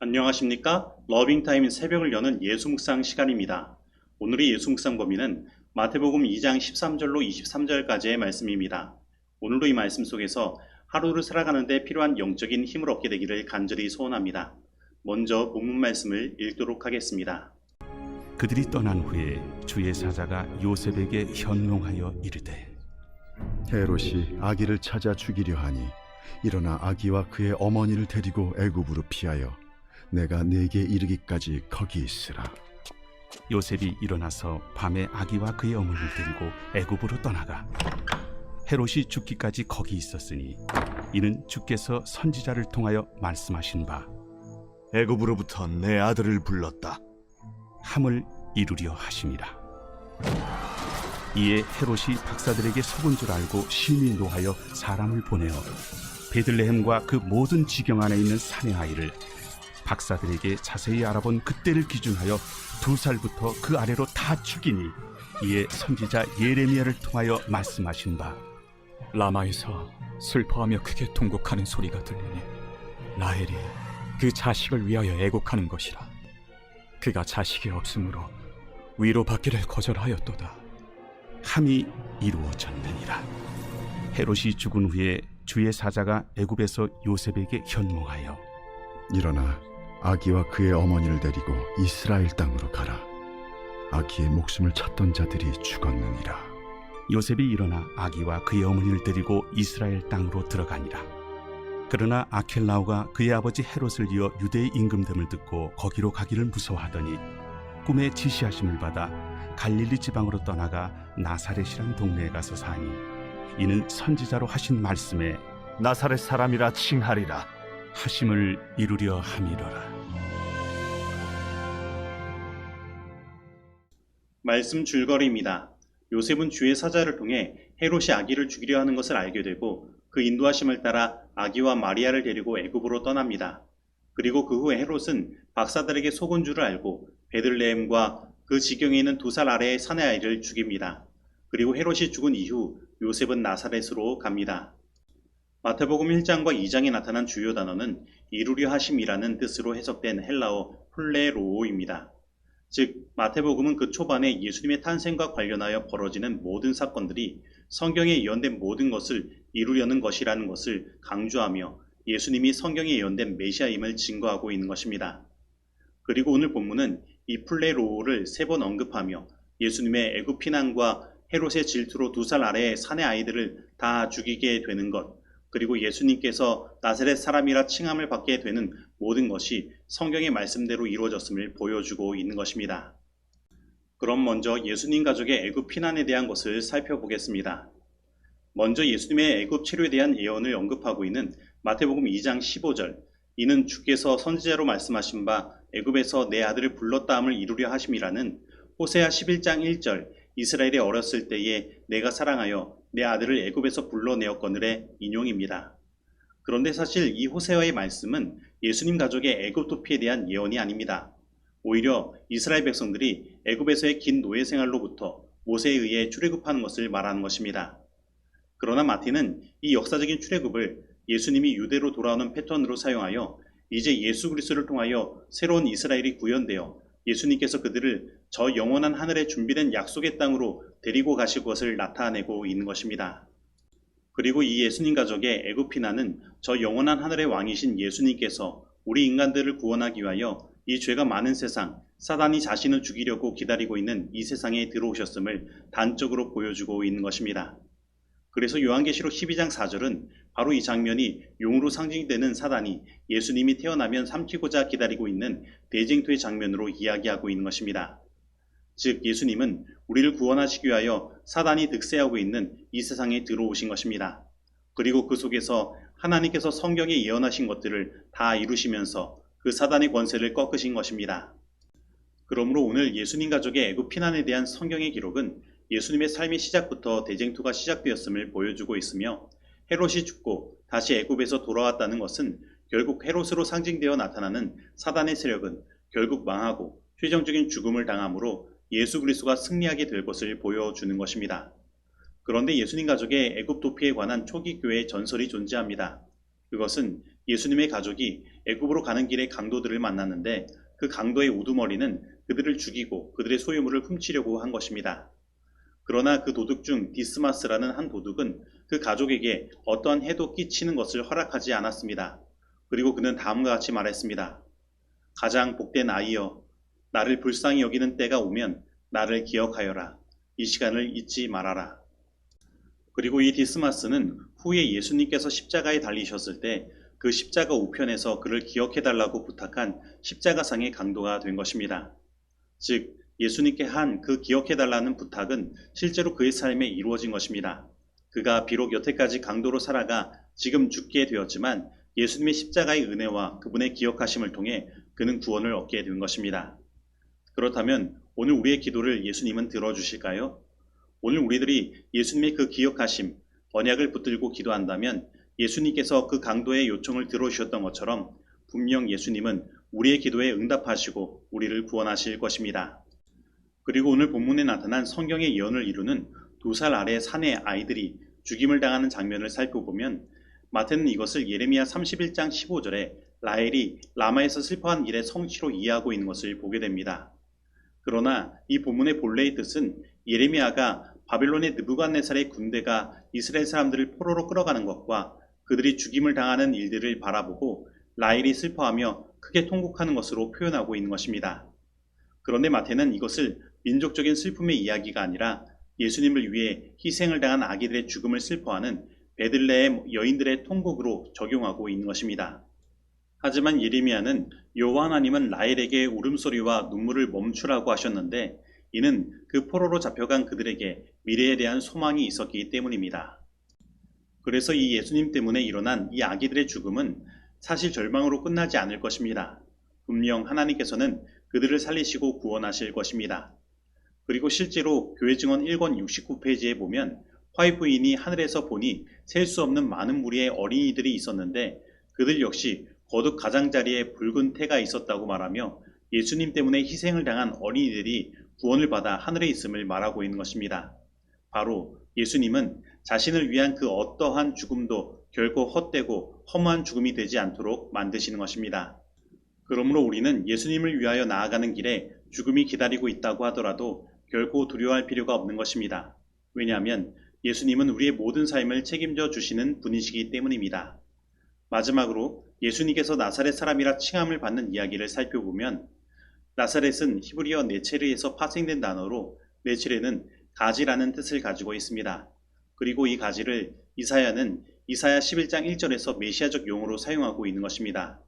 안녕하십니까? 러빙타임 새벽을 여는 예수묵상 시간입니다. 오늘의 예수묵상 범위는 마태복음 2장 13절로 23절까지의 말씀입니다. 오늘도 이 말씀 속에서 하루를 살아가는 데 필요한 영적인 힘을 얻게 되기를 간절히 소원합니다. 먼저 본문 말씀을 읽도록 하겠습니다. 그들이 떠난 후에 주의 사자가 요셉에게 현몽하여 이르되 헤롯이 아기를 찾아 죽이려 하니 일어나 아기와 그의 어머니를 데리고 애굽으로 피하여 내가 네게 이르기까지 거기 있으라. 요셉이 일어나서 밤에 아기와 그의 어머니를 데리고 애굽으로 떠나가 헤롯이 죽기까지 거기 있었으니 이는 주께서 선지자를 통하여 말씀하신 바 애굽으로부터 내 아들을 불렀다. 함을 이루려 하심이라. 이에 헤롯이 박사들에게 속은 줄 알고 심히 노하여 사람을 보내어 베들레헴과 그 모든 지경 안에 있는 사내 아이를 박사들에게 자세히 알아본 그때를 기준하여 2살부터 그 아래로 다 죽이니 이에 선지자 예레미야를 통하여 말씀하신 바 라마에서 슬퍼하며 크게 통곡하는 소리가 들리니 라헬이 그 자식을 위하여 애곡하는 것이라. 그가 자식이 없으므로 위로받기를 거절하였도다. 함이 이루어졌느니라. 헤롯이 죽은 후에 주의 사자가 애굽에서 요셉에게 현몽하여 일어나 아기와 그의 어머니를 데리고 이스라엘 땅으로 가라. 아기의 목숨을 찾던 자들이 죽었느니라. 요셉이 일어나 아기와 그의 어머니를 데리고 이스라엘 땅으로 들어가니라. 그러나 아켈라오가 그의 아버지 헤롯을 이어 유대의 임금됨을 듣고 거기로 가기를 무서워하더니 꿈에 지시하심을 받아 갈릴리 지방으로 떠나가 나사렛이란 동네에 가서 사니 이는 선지자로 하신 말씀에 나사렛 사람이라 칭하리라. 하심을 이루려 함이로라. 말씀 줄거리입니다. 요셉은 주의 사자를 통해 헤롯이 아기를 죽이려 하는 것을 알게 되고 그 인도하심을 따라 아기와 마리아를 데리고 애굽으로 떠납니다. 그리고 그 후에 헤롯은 박사들에게 속은 줄을 알고 베들레헴과 그 지경에 있는 2살 아래의 사내 아이를 죽입니다. 그리고 헤롯이 죽은 이후 요셉은 나사렛으로 갑니다. 마태복음 1장과 2장에 나타난 주요 단어는 이루려 하심이라는 뜻으로 해석된 헬라어 플레로오입니다. 즉 마태복음은 그 초반에 예수님의 탄생과 관련하여 벌어지는 모든 사건들이 성경에 예언된 모든 것을 이루려는 것이라는 것을 강조하며 예수님이 성경에 예언된 메시아임을 증거하고 있는 것입니다. 그리고 오늘 본문은 이 플레로오를 3번 언급하며 예수님의 애굽 피난과 헤롯의 질투로 2살 아래의 사내 아이들을 다 죽이게 되는 것, 그리고 예수님께서 나사렛 사람이라 칭함을 받게 되는 모든 것이 성경의 말씀대로 이루어졌음을 보여주고 있는 것입니다. 그럼 먼저 예수님 가족의 애굽 피난에 대한 것을 살펴보겠습니다. 먼저 예수님의 애굽 체류에 대한 예언을 언급하고 있는 마태복음 2장 15절, 이는 주께서 선지자로 말씀하신 바 애굽에서 내 아들을 불렀다함을 이루려 하심이라는 호세아 11장 1절, 이스라엘이 어렸을 때에 내가 사랑하여 내 아들을 애굽에서 불러내었거늘의 인용입니다. 그런데 사실 이 호세아의 말씀은 예수님 가족의 애굽 도피에 대한 예언이 아닙니다. 오히려 이스라엘 백성들이 애굽에서의 긴 노예 생활로부터 모세에 의해 출애굽하는 것을 말하는 것입니다. 그러나 마태는 이 역사적인 출애굽을 예수님이 유대로 돌아오는 패턴으로 사용하여 이제 예수 그리스도를 통하여 새로운 이스라엘이 구현되어 예수님께서 그들을 저 영원한 하늘에 준비된 약속의 땅으로 데리고 가실 것을 나타내고 있는 것입니다. 그리고 이 예수님 가족의 애굽 피난은 저 영원한 하늘의 왕이신 예수님께서 우리 인간들을 구원하기 위하여 이 죄가 많은 세상, 사단이 자신을 죽이려고 기다리고 있는 이 세상에 들어오셨음을 단적으로 보여주고 있는 것입니다. 그래서 요한계시록 12장 4절은 바로 이 장면이 용으로 상징되는 사단이 예수님이 태어나면 삼키고자 기다리고 있는 대쟁투의 장면으로 이야기하고 있는 것입니다. 즉 예수님은 우리를 구원하시기 위하여 사단이 득세하고 있는 이 세상에 들어오신 것입니다. 그리고 그 속에서 하나님께서 성경에 예언하신 것들을 다 이루시면서 그 사단의 권세를 꺾으신 것입니다. 그러므로 오늘 예수님 가족의 애굽 피난에 대한 성경의 기록은 예수님의 삶의 시작부터 대쟁투가 시작되었음을 보여주고 있으며 헤롯이 죽고 다시 애굽에서 돌아왔다는 것은 결국 헤롯으로 상징되어 나타나는 사단의 세력은 결국 망하고 최종적인 죽음을 당함으로 예수 그리스도가 승리하게 될 것을 보여주는 것입니다. 그런데 예수님 가족의 애굽 도피에 관한 초기 교회의 전설이 존재합니다. 그것은 예수님의 가족이 애굽으로 가는 길에 강도들을 만났는데 그 강도의 우두머리는 그들을 죽이고 그들의 소유물을 훔치려고 한 것입니다. 그러나 그 도둑 중 디스마스라는 한 도둑은 그 가족에게 어떠한 해도 끼치는 것을 허락하지 않았습니다. 그리고 그는 다음과 같이 말했습니다. 가장 복된 아이여, 나를 불쌍히 여기는 때가 오면 나를 기억하여라. 이 시간을 잊지 말아라. 그리고 이 디스마스는 후에 예수님께서 십자가에 달리셨을 때 그 십자가 우편에서 그를 기억해달라고 부탁한 십자가상의 강도가 된 것입니다. 즉 예수님께 한 그 기억해달라는 부탁은 실제로 그의 삶에 이루어진 것입니다. 그가 비록 여태까지 강도로 살아가 지금 죽게 되었지만 예수님의 십자가의 은혜와 그분의 기억하심을 통해 그는 구원을 얻게 된 것입니다. 그렇다면 오늘 우리의 기도를 예수님은 들어주실까요? 오늘 우리들이 예수님의 그 기억하심, 언약을 붙들고 기도한다면 예수님께서 그 강도의 요청을 들어주셨던 것처럼 분명 예수님은 우리의 기도에 응답하시고 우리를 구원하실 것입니다. 그리고 오늘 본문에 나타난 성경의 예언을 이루는 2살 아래 산의 아이들이 죽임을 당하는 장면을 살펴보면 마태는 이것을 예레미야 31장 15절에 라헬이 라마에서 슬퍼한 일의 성취로 이해하고 있는 것을 보게 됩니다. 그러나 이 본문의 본래의 뜻은 예레미야가 바벨론의 느부갓네살의 군대가 이스라엘 사람들을 포로로 끌어가는 것과 그들이 죽임을 당하는 일들을 바라보고 라헬이 슬퍼하며 크게 통곡하는 것으로 표현하고 있는 것입니다. 그런데 마태는 이것을 민족적인 슬픔의 이야기가 아니라 예수님을 위해 희생을 당한 아기들의 죽음을 슬퍼하는 베들레헴 여인들의 통곡으로 적용하고 있는 것입니다. 하지만 예레미야는 여호와 하나님은 라헬에게 울음소리와 눈물을 멈추라고 하셨는데 이는 그 포로로 잡혀간 그들에게 미래에 대한 소망이 있었기 때문입니다. 그래서 이 예수님 때문에 일어난 이 아기들의 죽음은 사실 절망으로 끝나지 않을 것입니다. 분명 하나님께서는 그들을 살리시고 구원하실 것입니다. 그리고 실제로 교회 증언 1권 69페이지에 보면 화이부인이 하늘에서 보니 셀 수 없는 많은 무리의 어린이들이 있었는데 그들 역시 거듭 가장자리에 붉은 태가 있었다고 말하며 예수님 때문에 희생을 당한 어린이들이 구원을 받아 하늘에 있음을 말하고 있는 것입니다. 바로 예수님은 자신을 위한 그 어떠한 죽음도 결코 헛되고 허무한 죽음이 되지 않도록 만드시는 것입니다. 그러므로 우리는 예수님을 위하여 나아가는 길에 죽음이 기다리고 있다고 하더라도 결코 두려워할 필요가 없는 것입니다. 왜냐하면 예수님은 우리의 모든 삶을 책임져 주시는 분이시기 때문입니다. 마지막으로 예수님께서 나사렛 사람이라 칭함을 받는 이야기를 살펴보면 나사렛은 히브리어 네체르에서 파생된 단어로 네체르는 가지라는 뜻을 가지고 있습니다. 그리고 이 가지를 이사야는 이사야 11장 1절에서 메시아적 용어로 사용하고 있는 것입니다.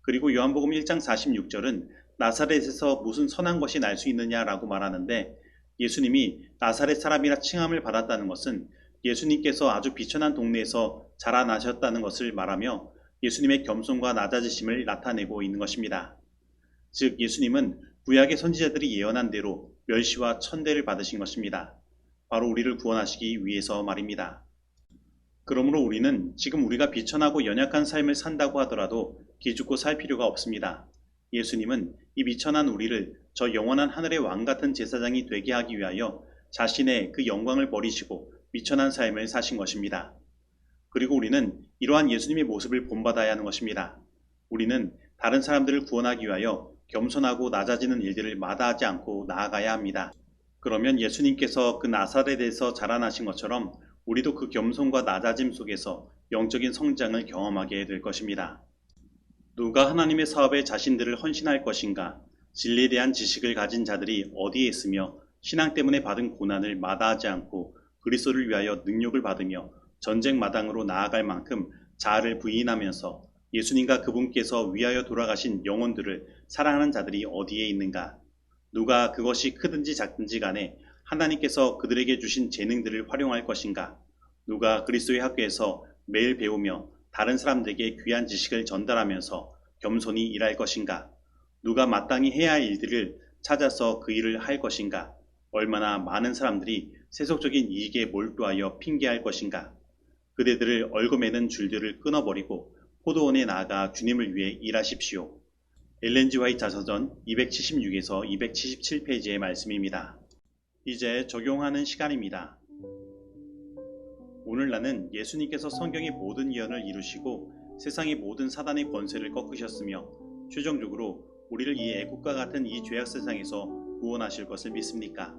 그리고 요한복음 1장 46절은 나사렛에서 무슨 선한 것이 날 수 있느냐라고 말하는데 예수님이 나사렛 사람이라 칭함을 받았다는 것은 예수님께서 아주 비천한 동네에서 자라나셨다는 것을 말하며 예수님의 겸손과 낮아지심을 나타내고 있는 것입니다. 즉 예수님은 구약의 선지자들이 예언한 대로 멸시와 천대를 받으신 것입니다. 바로 우리를 구원하시기 위해서 말입니다. 그러므로 우리는 지금 우리가 비천하고 연약한 삶을 산다고 하더라도 기죽고 살 필요가 없습니다. 예수님은 이 비천한 우리를 저 영원한 하늘의 왕 같은 제사장이 되게 하기 위하여 자신의 그 영광을 버리시고 비천한 삶을 사신 것입니다. 그리고 우리는 이러한 예수님의 모습을 본받아야 하는 것입니다. 우리는 다른 사람들을 구원하기 위하여 겸손하고 낮아지는 일들을 마다하지 않고 나아가야 합니다. 그러면 예수님께서 그 나사렛에서 자라나신 것처럼 우리도 그 겸손과 낮아짐 속에서 영적인 성장을 경험하게 될 것입니다. 누가 하나님의 사업에 자신들을 헌신할 것인가? 진리에 대한 지식을 가진 자들이 어디에 있으며 신앙 때문에 받은 고난을 마다하지 않고 그리스도를 위하여 능력을 받으며 전쟁 마당으로 나아갈 만큼 자아를 부인하면서 예수님과 그분께서 위하여 돌아가신 영혼들을 사랑하는 자들이 어디에 있는가? 누가 그것이 크든지 작든지 간에 하나님께서 그들에게 주신 재능들을 활용할 것인가? 누가 그리스도의 학교에서 매일 배우며 다른 사람들에게 귀한 지식을 전달하면서 겸손히 일할 것인가? 누가 마땅히 해야 할 일들을 찾아서 그 일을 할 것인가? 얼마나 많은 사람들이 세속적인 이익에 몰두하여 핑계할 것인가? 그대들을 얽어매는 줄들을 끊어버리고 포도원에 나아가 주님을 위해 일하십시오. 엘렌 G 화이트 자서전 276에서 277페이지의 말씀입니다. 이제 적용하는 시간입니다. 오늘 나는 예수님께서 성경의 모든 예언을 이루시고 세상의 모든 사단의 권세를 꺾으셨으며 최종적으로 우리를 이 애국과 같은 이 죄악 세상에서 구원하실 것을 믿습니까?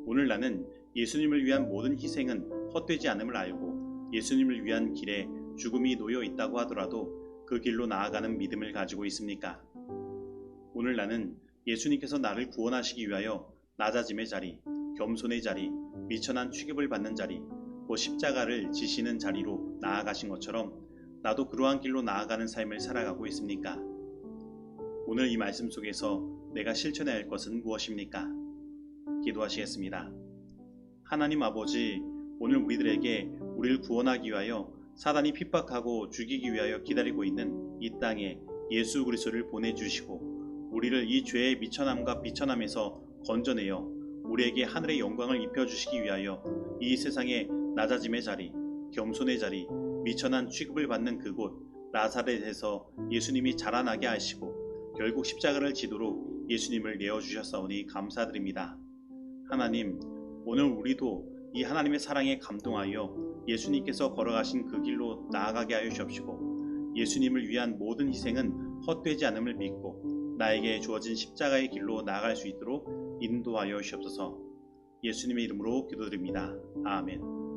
오늘 나는 예수님을 위한 모든 희생은 헛되지 않음을 알고 예수님을 위한 길에 죽음이 놓여 있다고 하더라도 그 길로 나아가는 믿음을 가지고 있습니까? 오늘 나는 예수님께서 나를 구원하시기 위하여 낮아짐의 자리, 겸손의 자리, 미천한 취급을 받는 자리, 곧 십자가를 지시는 자리로 나아가신 것처럼 나도 그러한 길로 나아가는 삶을 살아가고 있습니까? 오늘 이 말씀 속에서 내가 실천해야 할 것은 무엇입니까? 기도하시겠습니다. 하나님 아버지, 오늘 우리들에게 우리를 구원하기 위하여 사단이 핍박하고 죽이기 위하여 기다리고 있는 이 땅에 예수 그리스도를 보내주시고 우리를 이 죄의 미천함과 비천함에서 건져내어 우리에게 하늘의 영광을 입혀주시기 위하여 이 세상의 낮아짐의 자리, 겸손의 자리, 미천한 취급을 받는 그곳 나사렛에서 예수님이 자라나게 하시고 결국 십자가를 지도록 예수님을 내어주셨사오니 감사드립니다. 하나님, 오늘 우리도 이 하나님의 사랑에 감동하여 예수님께서 걸어가신 그 길로 나아가게 하여 주옵시고 예수님을 위한 모든 희생은 헛되지 않음을 믿고 나에게 주어진 십자가의 길로 나아갈 수 있도록 인도하여 주옵소서. 예수님의 이름으로 기도드립니다. 아멘.